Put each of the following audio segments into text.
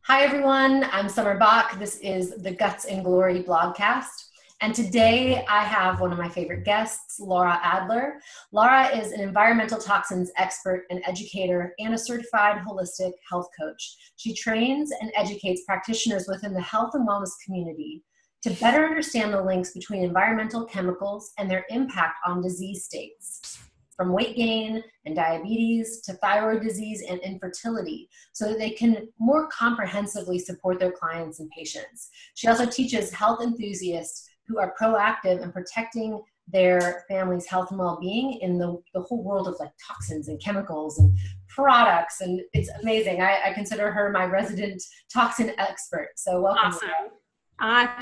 Hi everyone, I'm Summer Bach. This is the Guts and Glory blogcast. And today I have one of my favorite guests, Lara Adler. Lara is an environmental toxins expert and educator and a certified holistic health coach. She trains and educates practitioners within the health and wellness community to better understand the links between environmental chemicals and their impact on disease states, from weight gain and diabetes to thyroid disease and infertility, so that they can more comprehensively support their clients and patients. She also teaches health enthusiasts who are proactive in protecting their family's health and well-being in the whole world of like toxins and chemicals and products. And it's amazing. I consider her my resident toxin expert. So welcome. Awesome.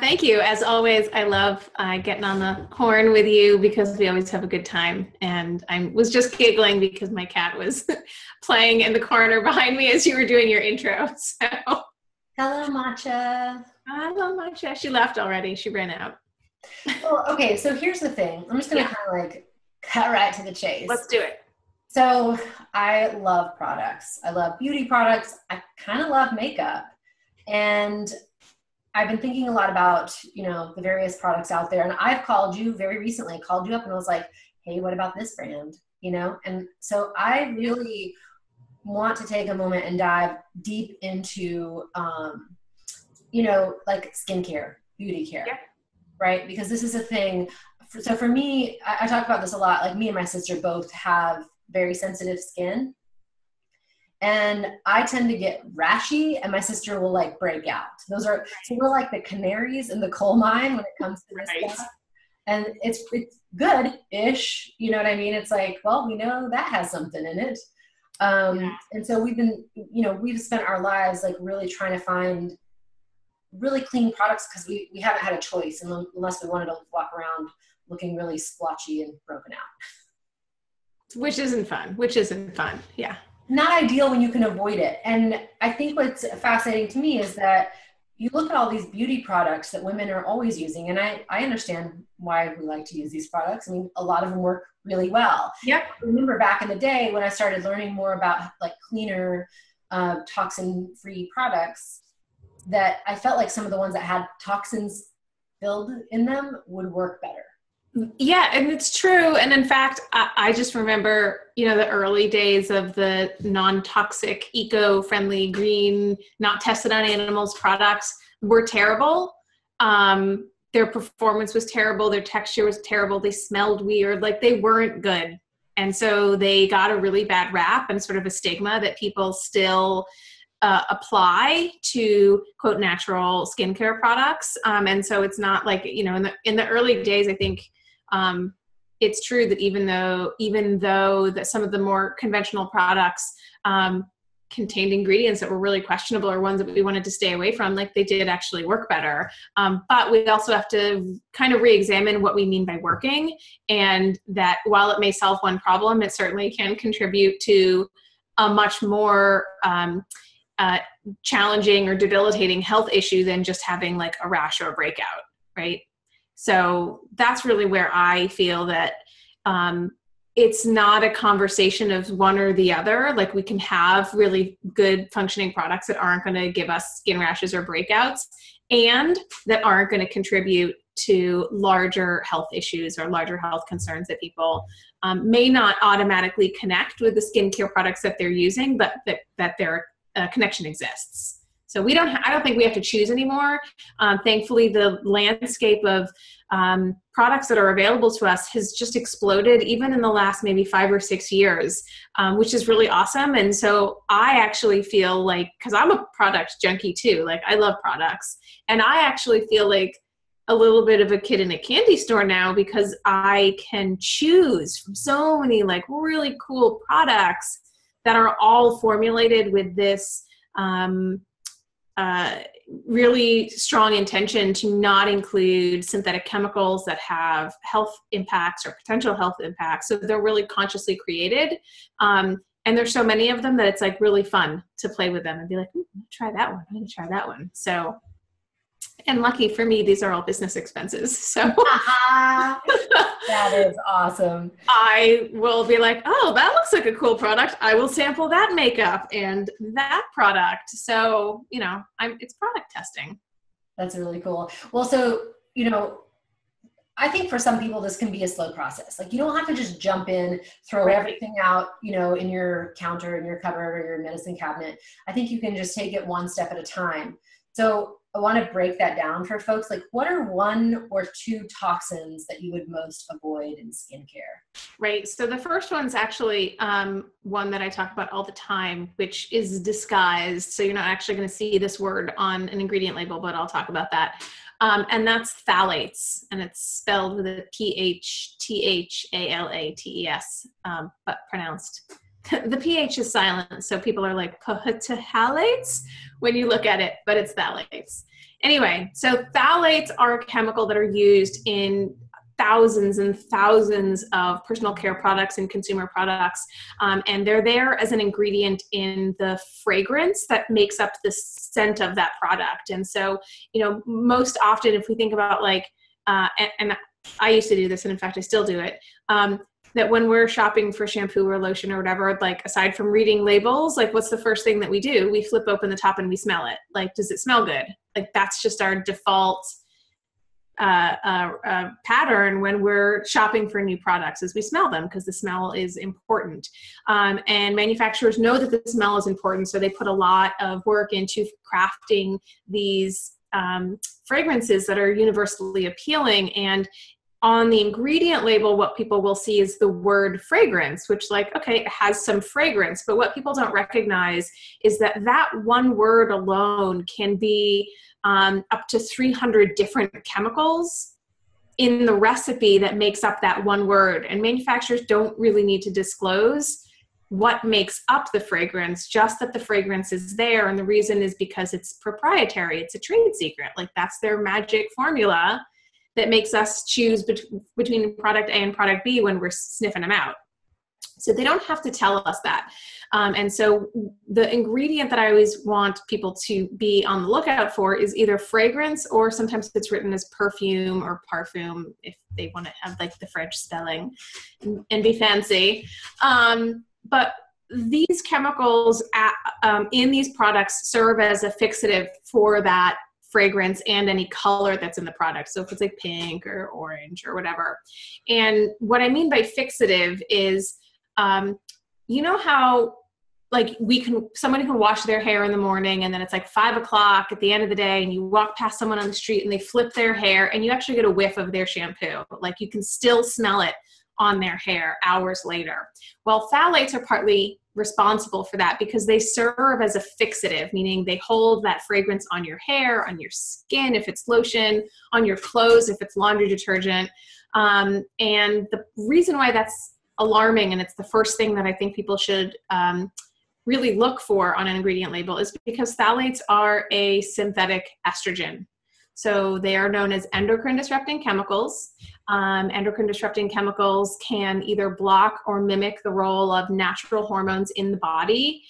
Thank you. As always, I love getting on the horn with you because we always have a good time. And I was just giggling because my cat was playing in the corner behind me as you were doing your intro. So, hello, Matcha. Hello, Matcha. She left already. She ran out. Well, okay. So here's the thing. I'm just going to kind of like cut right to the chase. Let's do it. So I love products. I love beauty products. I kind of love makeup. And I've been thinking a lot about, the various products out there, and I've called you very recently, called you up and was like, hey, what about this brand? And so I really want to take a moment and dive deep into, like skincare, beauty care, right? Because this is a thing. So for me, I talk about this a lot. Like me and my sister both have very sensitive skin. And I tend to get rashy and my sister will like break out. So we're like the canaries in the coal mine when it comes to this stuff. And it's good-ish, you know what I mean? It's like, well, we know that has something in it. And so we've spent our lives like really trying to find really clean products because we haven't had a choice unless we wanted to walk around looking really splotchy and broken out. Which isn't fun. Yeah. Not ideal when you can avoid it. And I think what's fascinating to me is that you look at all these beauty products that women are always using, and I understand why we like to use these products. I mean, a lot of them work really well. Yep. I remember back in the day when I started learning more about like cleaner, toxin-free products, that I felt like some of the ones that had toxins filled in them would work better. Yeah, and it's true. And in fact, I just remember, the early days of the non-toxic, eco-friendly, green, not tested on animals products were terrible. Their performance was terrible. Their texture was terrible. They smelled weird. Like they weren't good. And so they got a really bad rap and sort of a stigma that people still apply to quote natural skincare products. And so it's not like, in the early days, I think, it's true that even though that some of the more conventional products contained ingredients that were really questionable or ones that we wanted to stay away from, like they did actually work better. But we also have to kind of re-examine what we mean by working, and that while it may solve one problem, it certainly can contribute to a much more challenging or debilitating health issue than just having like a rash or a breakout, right? So that's really where I feel that it's not a conversation of one or the other. Like we can have really good functioning products that aren't going to give us skin rashes or breakouts and that aren't going to contribute to larger health issues or larger health concerns that people may not automatically connect with the skincare products that they're using, but that their connection exists. So I don't think we have to choose anymore. Thankfully, the landscape of products that are available to us has just exploded even in the last maybe 5 or 6 years, which is really awesome. And so I actually feel like, because I'm a product junkie too, like I love products. And I actually feel like a little bit of a kid in a candy store now because I can choose from so many like really cool products that are all formulated with this really strong intention to not include synthetic chemicals that have health impacts or potential health impacts. So they're really consciously created. And there's so many of them that it's like really fun to play with them and be like, I'm gonna try that one. So And lucky for me, these are all business expenses. So that is awesome. I will be like, oh, that looks like a cool product. I will sample that makeup and that product. So, you know, it's product testing. That's really cool. Well, so, you know, I think for some people, this can be a slow process. Like, you don't have to just jump in, throw everything out, you know, in your counter, in your cupboard, or your medicine cabinet. I think you can just take it one step at a time. So I want to break that down for folks. Like, what are 1 or 2 toxins that you would most avoid in skincare? Right. So the first one's actually one that I talk about all the time, which is disguised. So you're not actually going to see this word on an ingredient label, but I'll talk about that. And that's phthalates, and it's spelled with a PHTHALATES, but pronounced. The PH is silent, so people are like, phthalates when you look at it, but it's phthalates. Anyway, so phthalates are a chemical that are used in thousands and thousands of personal care products and consumer products. And they're there as an ingredient in the fragrance that makes up the scent of that product. And so, you know, most often if we think about like, and I used to do this, and in fact, I still do it, that when we're shopping for shampoo or lotion or whatever, like aside from reading labels, like what's the first thing that we do? We flip open the top and we smell it. Like, does it smell good? Like that's just our default pattern when we're shopping for new products, is we smell them because the smell is important. And manufacturers know that the smell is important, so they put a lot of work into crafting these fragrances that are universally appealing. And on the ingredient label, what people will see is the word fragrance, which like, okay, it has some fragrance, but what people don't recognize is that that one word alone can be up to 300 different chemicals in the recipe that makes up that one word. And manufacturers don't really need to disclose what makes up the fragrance, just that the fragrance is there. And the reason is because it's proprietary. It's a trade secret. Like that's their magic formula that makes us choose between product A and product B when we're sniffing them out. So they don't have to tell us that. And so the ingredient that I always want people to be on the lookout for is either fragrance, or sometimes it's written as perfume or parfum if they want to have like the French spelling and be fancy. But these chemicals in these products serve as a fixative for that fragrance and any color that's in the product. So if it's like pink or orange or whatever. And what I mean by fixative is, you know how like someone can wash their hair in the morning and then it's like 5 o'clock at the end of the day and you walk past someone on the street and they flip their hair and you actually get a whiff of their shampoo. Like you can still smell it on their hair hours later. Well, phthalates are partly responsible for that because they serve as a fixative, meaning they hold that fragrance on your hair, on your skin if it's lotion, on your clothes if it's laundry detergent. And the reason why that's alarming, and it's the first thing that I think people should really look for on an ingredient label, is because phthalates are a synthetic estrogen. So they are known as endocrine disrupting chemicals. Endocrine disrupting chemicals can either block or mimic the role of natural hormones in the body,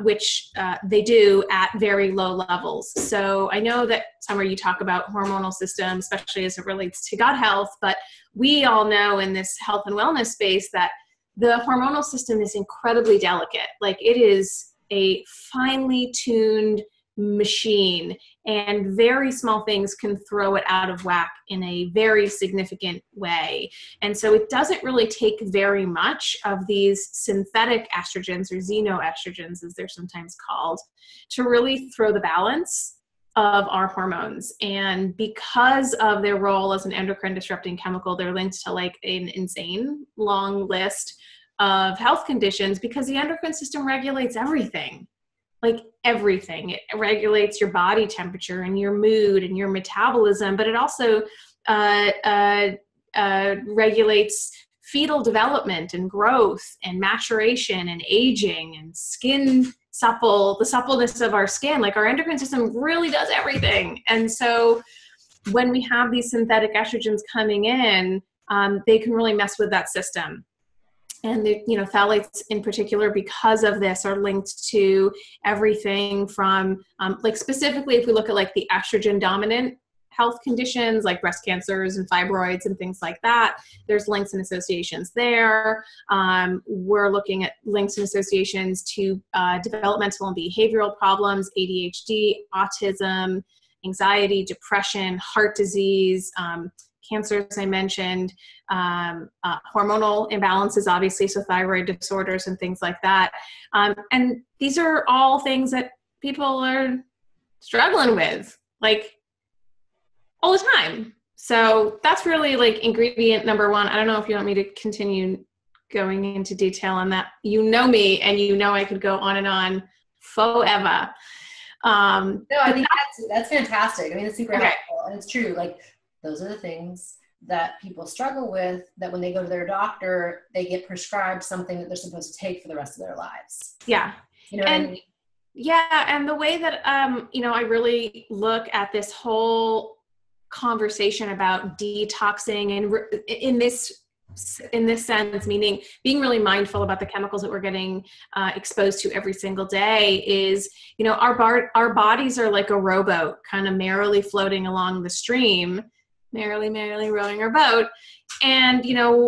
which they do at very low levels. So I know that Summer, you talk about hormonal system, especially as it relates to gut health, but we all know in this health and wellness space that the hormonal system is incredibly delicate. Like it is a finely tuned machine, and very small things can throw it out of whack in a very significant way. And so it doesn't really take very much of these synthetic estrogens, or xenoestrogens as they're sometimes called, to really throw the balance of our hormones. And because of their role as an endocrine disrupting chemical, they're linked to like an insane long list of health conditions, because the endocrine system regulates everything. Like everything. It regulates your body temperature and your mood and your metabolism, but it also regulates fetal development and growth and maturation and aging and the suppleness of our skin. Like our endocrine system really does everything. And so when we have these synthetic estrogens coming in, they can really mess with that system. And the, phthalates in particular, because of this, are linked to everything from, like specifically, if we look at like the estrogen dominant health conditions like breast cancers and fibroids and things like that, there's links and associations there. We're looking at links and associations to developmental and behavioral problems, ADHD, autism, anxiety, depression, heart disease, cancer, as I mentioned, hormonal imbalances, obviously, so thyroid disorders and things like that. And these are all things that people are struggling with, like, all the time. So that's really like ingredient number one. I don't know if you want me to continue going into detail on that. You know me, and you know I could go on and on forever. No, I think that's fantastic. I mean, it's super helpful, and it's true. Like, those are the things that people struggle with, that when they go to their doctor, they get prescribed something that they're supposed to take for the rest of their lives. Yeah. You know what I mean? Yeah. And the way that, I really look at this whole conversation about detoxing, and in this sense, meaning being really mindful about the chemicals that we're getting exposed to every single day, is, our bodies are like a rowboat, kind of merrily floating along the stream, merrily rowing our boat. And,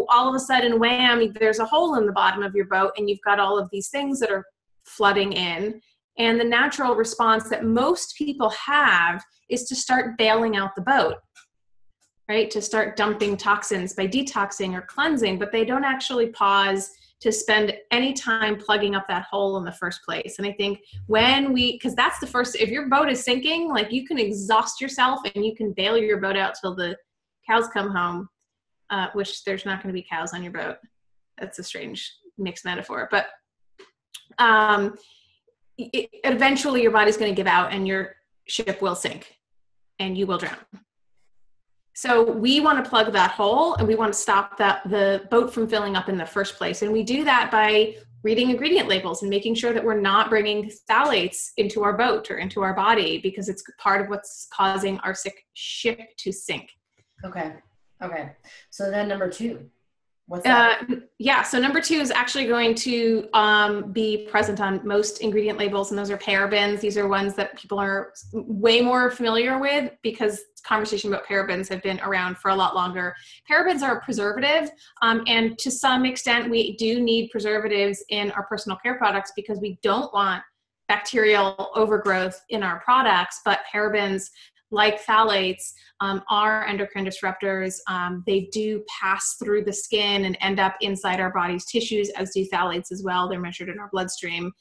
all of a sudden, wham, there's a hole in the bottom of your boat, and you've got all of these things that are flooding in. And the natural response that most people have is to start bailing out the boat, right? To start dumping toxins by detoxing or cleansing, but they don't actually pause to spend any time plugging up that hole in the first place. And I think because that's the first, if your boat is sinking, like, you can exhaust yourself and you can bail your boat out till the cows come home, which there's not going to be cows on your boat. That's a strange mixed metaphor, but eventually your body's going to give out and your ship will sink and you will drown. So we want to plug that hole, and we want to stop the boat from filling up in the first place. And we do that by reading ingredient labels and making sure that we're not bringing phthalates into our boat or into our body, because it's part of what's causing our ship to sink. Okay. So then number two. What's that? So number two is actually going to be present on most ingredient labels, and those are parabens. These are ones that people are way more familiar with, because conversation about parabens have been around for a lot longer. Parabens are a preservative, and to some extent we do need preservatives in our personal care products because we don't want bacterial overgrowth in our products. But parabens, like phthalates, are endocrine disruptors. They do pass through the skin and end up inside our body's tissues, as do phthalates as well. They're measured in our bloodstream.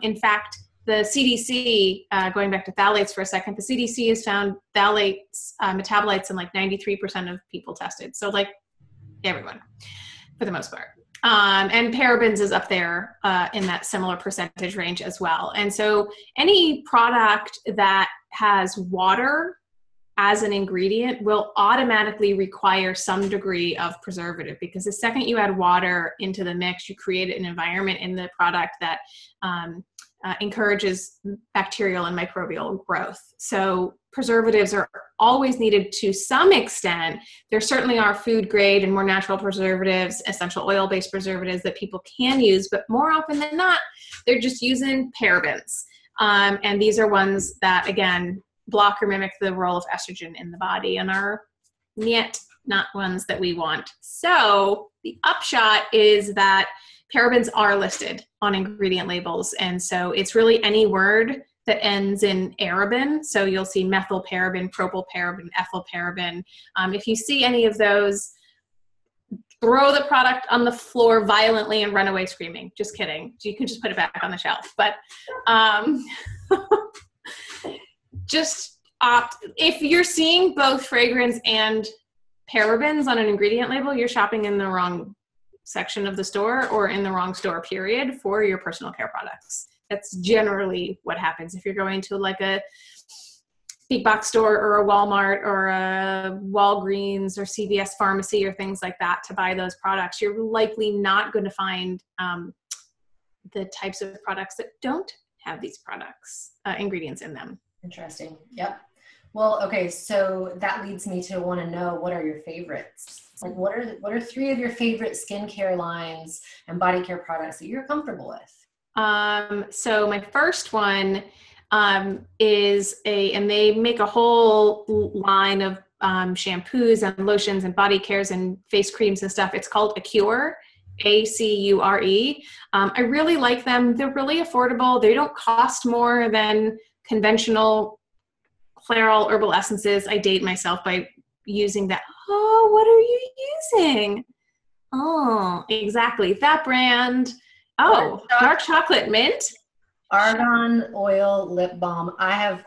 In fact, the CDC, going back to phthalates for a second, the CDC has found phthalates metabolites in like 93% of people tested. So like everyone, for the most part. And parabens is up there in that similar percentage range as well. And so any product that has water as an ingredient will automatically require some degree of preservative, because the second you add water into the mix, you create an environment in the product that encourages bacterial and microbial growth. So preservatives are always needed to some extent. There certainly are food grade and more natural preservatives, essential oil-based preservatives that people can use, but more often than not, they're just using parabens. And these are ones that, again, block or mimic the role of estrogen in the body and are yet not ones that we want. So the upshot is that parabens are listed on ingredient labels. And so it's really any word that ends in araben. So you'll see methyl paraben, propyl paraben, ethyl paraben. If you see any of those, throw the product on the floor violently and run away screaming. Just kidding. You can just put it back on the shelf. But just opt. If you're seeing both fragrance and parabens on an ingredient label, you're shopping in the wrong section of the store, or in the wrong store, period, for your personal care products. That's generally what happens. If you're going to like a big box store or a Walmart or a Walgreens or CVS pharmacy or things like that to buy those products, you're likely not going to find the types of products that don't have these products, ingredients in them. Interesting. Yep. Well, okay. So that leads me to want to know, what are your favorites? And what are three of your favorite skincare lines and body care products that you're comfortable with? So my first one is and they make a whole line of shampoos and lotions and body cares and face creams and stuff. It's called Acure, Acure. I really like them. They're really affordable. They don't cost more than conventional Clairol herbal essences. I date myself by using that. Oh, what are you using? Oh, exactly. That brand. Oh, dark chocolate mint. Argan oil lip balm. I've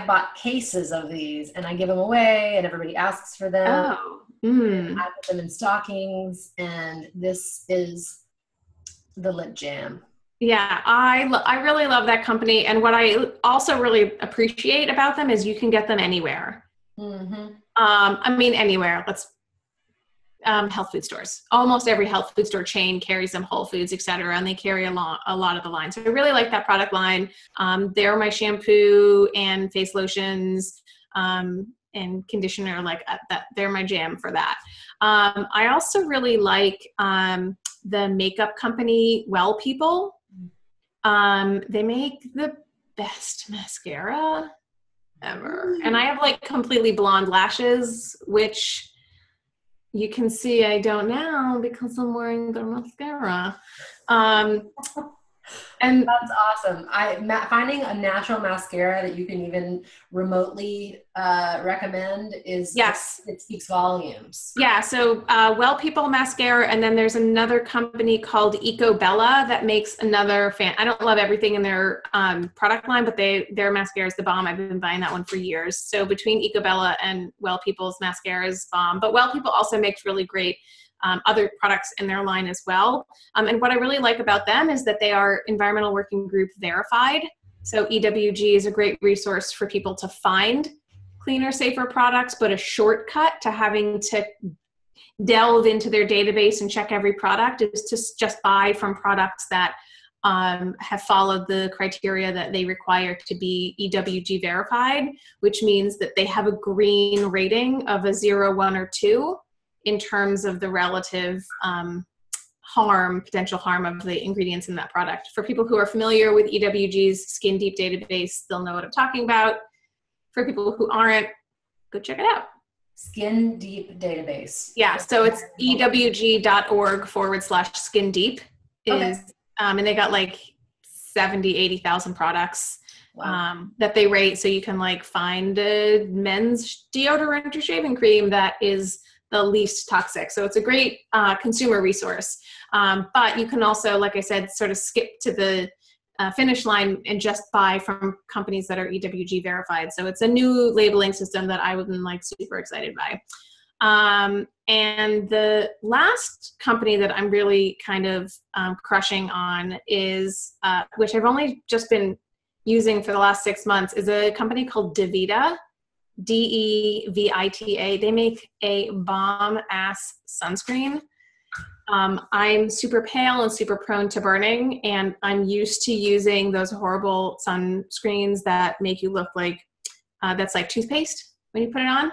bought cases of these and I give them away and everybody asks for them. Oh. Mm. I put them in stockings, and this is the lip jam. Yeah, I really love that company. And what I also really appreciate about them is you can get them anywhere. Mm-hmm. I mean, anywhere. Health food stores. Almost every health food store chain carries them, Whole Foods, etc., and they carry a lot of the line. So I really like that product line. They're my shampoo and face lotions and conditioner, like that. They're my jam for that. I also really like the makeup company Well People. They make the best mascara ever, and I have like completely blonde lashes, which you can see I don't now because I'm wearing the mascara. And that's awesome. Finding a natural mascara that you can even remotely recommend is, yes, it speaks volumes. Yeah. So Well People mascara, and then there's another company called Ecobella that makes another I don't love everything in their product line, but their mascara is the bomb. I've been buying that one for years. So between Ecobella and Well People's mascara is bomb, but Well People also makes really great other products in their line as well. And what I really like about them is that they are Environmental Working Group verified. So EWG is a great resource for people to find cleaner, safer products, but a shortcut to having to delve into their database and check every product is to just buy from products that have followed the criteria that they require to be EWG verified, which means that they have a green rating of a 0, 1, or 2 in terms of the relative potential harm of the ingredients in that product. For people who are familiar with EWG's Skin Deep database, they'll know what I'm talking about. For people who aren't, go check it out. Skin Deep database. Yeah, so it's ewg.org/skin deep is, and they got like 70, 80,000 products. Wow. That they rate, so you can like find a men's deodorant or shaving cream that is the least toxic. So it's a great consumer resource. But you can also, like I said, sort of skip to the finish line and just buy from companies that are EWG verified. So it's a new labeling system that I was like super excited by. And the last company that I'm really kind of crushing on is, which I've only just been using for the last 6 months, is a company called Devita. Devita. They make a bomb ass sunscreen. I'm super pale and super prone to burning, and I'm used to using those horrible sunscreens that make you look like that's like toothpaste when you put it on.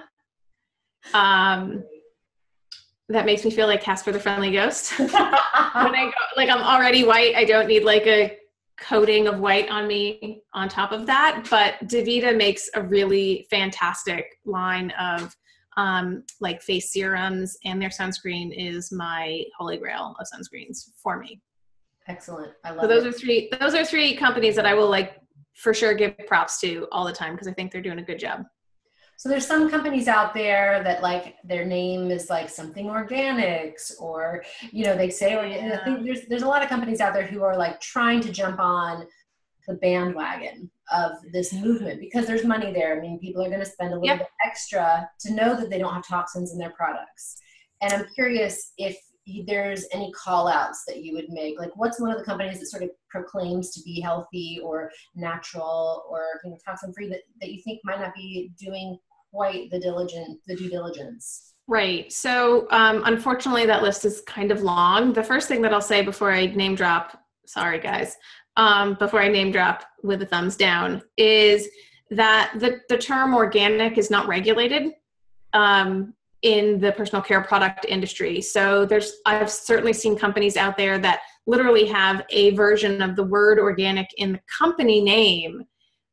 That makes me feel like Casper the Friendly Ghost. When I go, like, I'm already white, I don't need like a coating of white on me on top of that. But Devita makes a really fantastic line of like face serums, and their sunscreen is my holy grail of sunscreens for me. Excellent. I love so those are three companies that I will like for sure give props to all the time, because I think they're doing a good job. So there's some companies out there that like their name is like something organics, or, you know, they say, I think there's a lot of companies out there who are like trying to jump on the bandwagon of this movement because there's money there. I mean, people are going to spend a little bit extra to know that they don't have toxins in their products. And I'm curious if there's any call outs that you would make. Like, what's one of the companies that sort of proclaims to be healthy or natural or, you know, toxin free that you think might not be doing quite the due diligence? Right. So unfortunately, that list is kind of long. The first thing that I'll say before I name drop, sorry guys, before I name drop with a thumbs down, is that the term organic is not regulated. in the personal care product industry. So I've certainly seen companies out there that literally have a version of the word organic in the company name,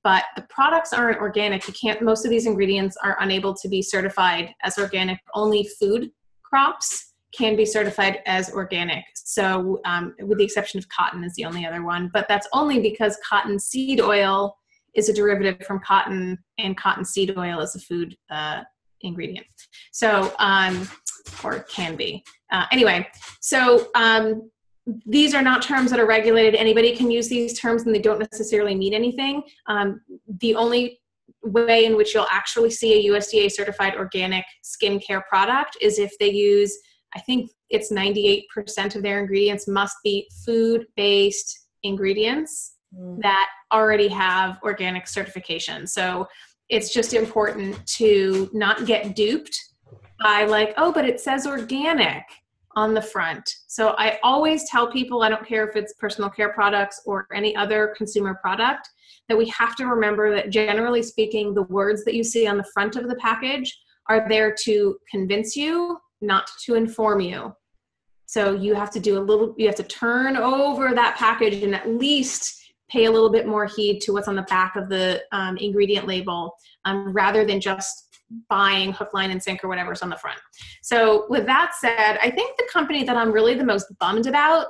but the products aren't organic. Most of these ingredients are unable to be certified as organic. Only food crops can be certified as organic. So with the exception of cotton is the only other one, but that's only because cotton seed oil is a derivative from cotton, and cotton seed oil is a food ingredient. So, or it can be. Anyway, so these are not terms that are regulated. Anybody can use these terms and they don't necessarily mean anything. The only way in which you'll actually see a USDA certified organic skincare product is if they use, I think it's 98% of their ingredients must be food-based ingredients that already have organic certification. So it's just important to not get duped by like, oh, but it says organic on the front. So I always tell people, I don't care if it's personal care products or any other consumer product, that we have to remember that generally speaking, the words that you see on the front of the package are there to convince you, not to inform you. So you have to you have to turn over that package and at least pay a little bit more heed to what's on the back of the ingredient label, rather than just buying hook, line, and sinker, whatever's on the front. So with that said, I think the company that I'm really the most bummed about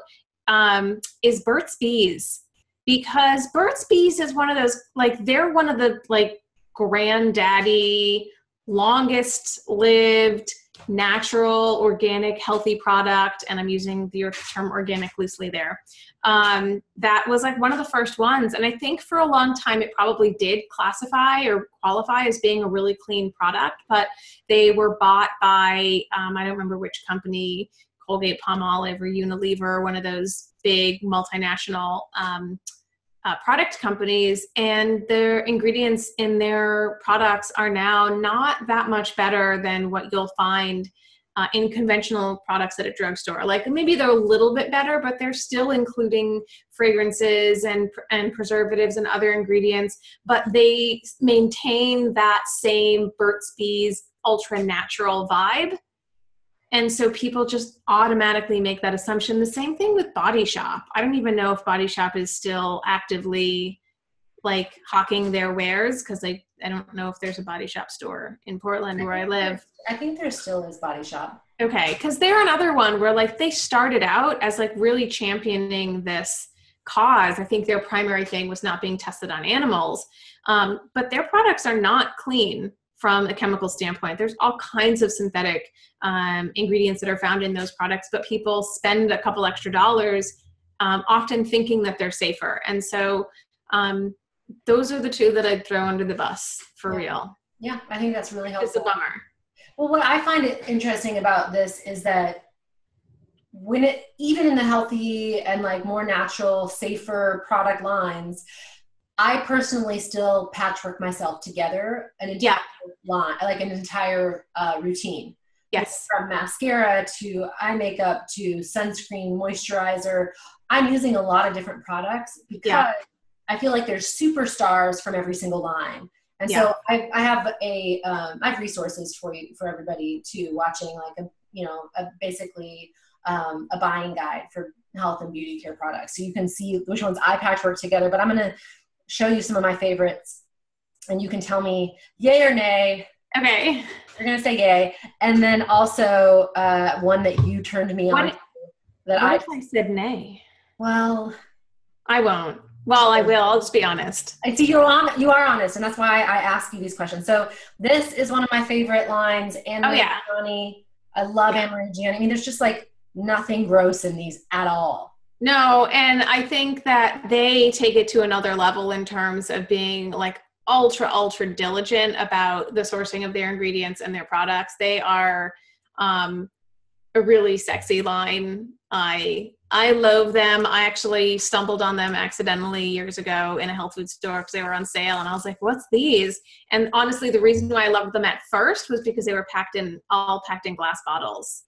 is Burt's Bees, because Burt's Bees is one of those, like, they're one of the like granddaddy, longest lived, natural, organic, healthy product. And I'm using the term organic loosely there. That was like one of the first ones. And I think for a long time, it probably did classify or qualify as being a really clean product, but they were bought by, I don't remember which company, Colgate, Palmolive, or Unilever, one of those big multinational product companies, and their ingredients in their products are now not that much better than what you'll find in conventional products at a drugstore. Like maybe they're a little bit better, but they're still including fragrances and preservatives and other ingredients, but they maintain that same Burt's Bees ultra natural vibe. And so people just automatically make that assumption. The same thing with Body Shop. I don't even know if Body Shop is still actively like hawking their wares, because I don't know if there's a Body Shop store in Portland where I live. I think there still is Body Shop. Okay, because they're another one where like they started out as like really championing this cause. I think their primary thing was not being tested on animals, but their products are not clean from a chemical standpoint. There's all kinds of synthetic ingredients that are found in those products, but people spend a couple extra dollars often thinking that they're safer. And so those are the two that I'd throw under the bus for real. Yeah, I think that's really helpful. It's a bummer. Well, what I find it interesting about this is that when even in the healthy and like more natural, safer product lines, I personally still patchwork myself together an entire line, like an entire routine. Yes. From mascara to eye makeup to sunscreen, moisturizer. I'm using a lot of different products because I feel like there's superstars from every single line. And so I have I have resources for everybody too, watching like basically a buying guide for health and beauty care products. So you can see which ones I patchwork together, but I'm going to show you some of my favorites and you can tell me yay or nay. Okay. You're going to say yay. And then also one that you turned me on. What if I said nay? Well, I won't. Well, I will. I'll just be honest. I see you are honest, and that's why I ask you these questions. So this is one of my favorite lines. Anne-Marie I love Anne-Marie Gianni. I mean, there's just like nothing gross in these at all. No, and I think that they take it to another level in terms of being like ultra diligent about the sourcing of their ingredients and their products. They are a really sexy line. I love them. I actually stumbled on them accidentally years ago in a health food store because they were on sale, and I was like, what's these? And honestly, the reason why I loved them at first was because they were all packed in glass bottles,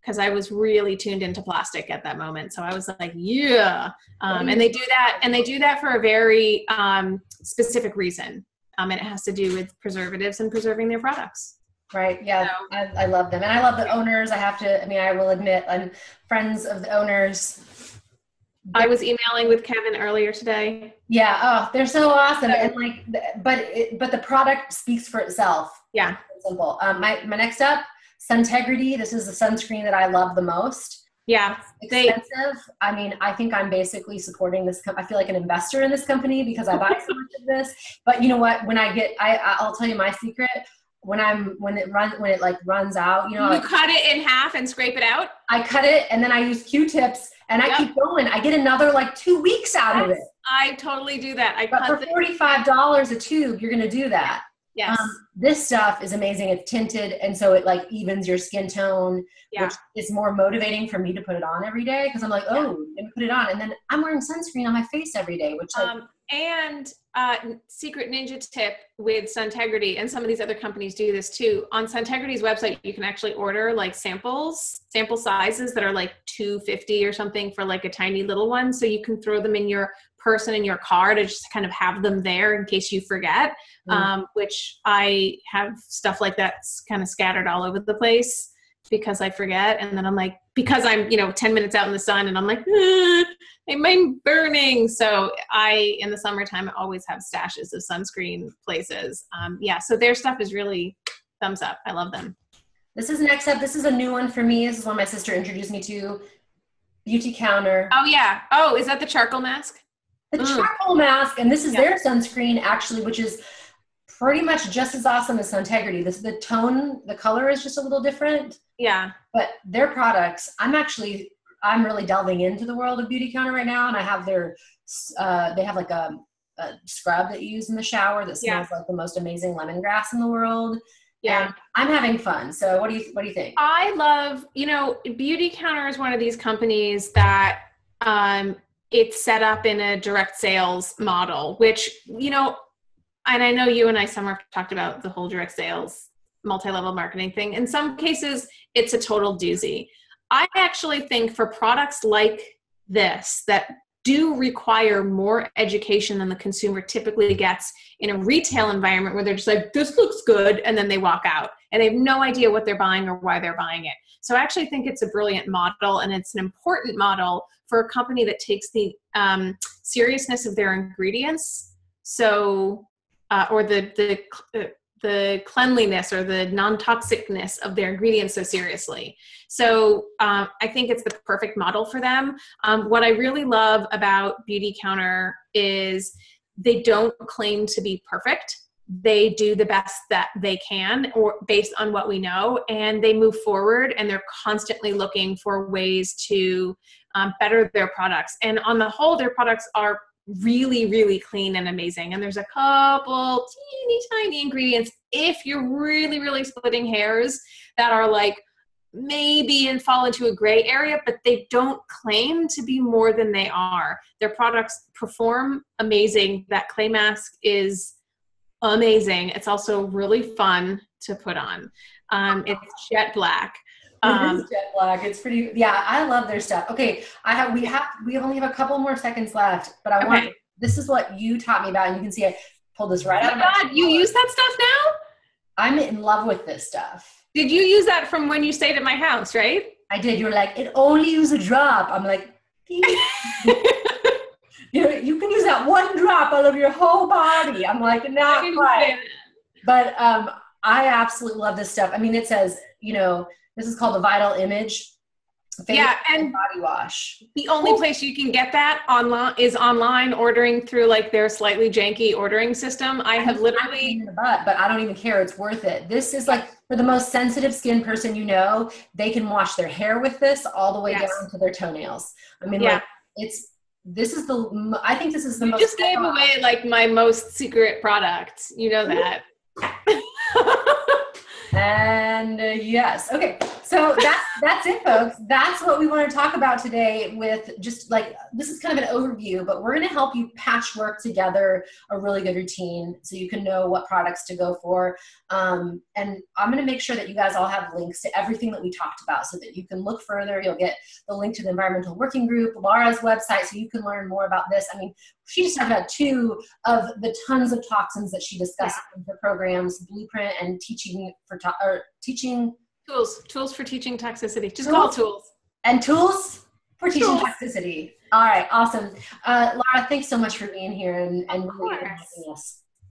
because I was really tuned into plastic at that moment. So I was like, and they do that for a very specific reason. And it has to do with preservatives and preserving their products. Right. Yeah. So, I love them. And I love the owners. I will admit, I'm friends of the owners. I was emailing with Kevin earlier today. Yeah. Oh, they're so awesome. And like, but the product speaks for itself. Yeah. It's simple. My next up, Suntegrity. This is the sunscreen that I love the most. Yeah. It's expensive. I think I'm basically supporting this. I feel like an investor in this company because I buy so much of this. But you know what? When I'll tell you my secret. When it runs out, you cut it in half and scrape it out. I cut it and then I use Q-tips and I keep going. I get another 2 weeks out of it. I totally do that. But for $45 a tube, you're going to do that. Yes. This stuff is amazing. It's tinted, and so it evens your skin tone, which is more motivating for me to put it on every day because I'm like, let me put it on, and then I'm wearing sunscreen on my face every day, which secret ninja tip with Suntegrity, and some of these other companies do this too. On Suntegrity's website, you can actually order sample sizes that are $2.50 or something for a tiny little one. So you can throw them in your purse and in your car to just kind of have them there in case you forget, which I have stuff like that kind of scattered all over the place because I forget. And then I'm because I'm, 10 minutes out in the sun and I'm I'm burning. So in the summertime, I always have stashes of sunscreen places. So their stuff is really thumbs up. I love them. This is next up. This is a new one for me. This is one my sister introduced me to. Beauty Counter. Oh yeah. Oh, is that the charcoal mask? The charcoal mask. And this is their sunscreen actually, which is pretty much just as awesome as Suntegrity. The color is just a little different. Yeah. But their products, I'm really delving into the world of Beauty Counter right now. And I have they have a scrub that you use in the shower that smells like the most amazing lemongrass in the world. Yeah. And I'm having fun. So what do you think? I love, Beauty Counter is one of these companies that, it's set up in a direct sales model, which, and I know you and I somewhere have talked about the whole direct sales multi-level marketing thing. In some cases, it's a total doozy. I actually think for products like this that do require more education than the consumer typically gets in a retail environment where they're just this looks good, and then they walk out and they have no idea what they're buying or why they're buying it. So I actually think it's a brilliant model, and it's an important model for a company that takes the seriousness of their ingredients. So, or the cleanliness or the non-toxicness of their ingredients so seriously. So I think it's the perfect model for them. What I really love about Beauty Counter is they don't claim to be perfect. They do the best that they can, or based on what we know, and they move forward, and they're constantly looking for ways to better their products. And on the whole, their products are really, really clean and amazing. And there's a couple teeny tiny ingredients, if you're really, really splitting hairs, that are maybe and fall into a gray area, but they don't claim to be more than they are. Their products perform amazing. That clay mask is amazing. It's also really fun to put on. It's jet black. It is jet black. It's pretty. Yeah, I love their stuff. Okay, we only have a couple more seconds left, but this is what you taught me about, and you can see I pulled this right out of my God, you use that stuff now? I'm in love with this stuff. Did you use that from when you stayed at my house, right? I did. You were like, it only use a drop. I'm like, you can use that one drop out of your whole body. I'm like, not quite. But I absolutely love this stuff. I mean, it says, this is called the Vital Image and body wash. The only place you can get that online ordering through their slightly janky ordering system. I have literally in the butt, but I don't even care. It's worth it. This is for the most sensitive skin person, they can wash their hair with this all the way down to their toenails. I mean, I think this is the most. You just gave away my most secret product. You know that. And yes. Okay. So that's it, folks. That's what we want to talk about today with just like, this is kind of an overview, but we're going to help you patchwork together a really good routine so you can know what products to go for. And I'm going to make sure that you guys all have links to everything that we talked about so that you can look further. You'll get the link to the environmental working group, Lara's website, so you can learn more about this. I mean, she just talked about 2 of the tons of toxins that she discussed in her programs, Blueprint and Teaching for Teaching Tools for teaching toxicity. Just call tools. And tools for teaching toxicity. All right, awesome. Lara, thanks so much for being here and really helping us.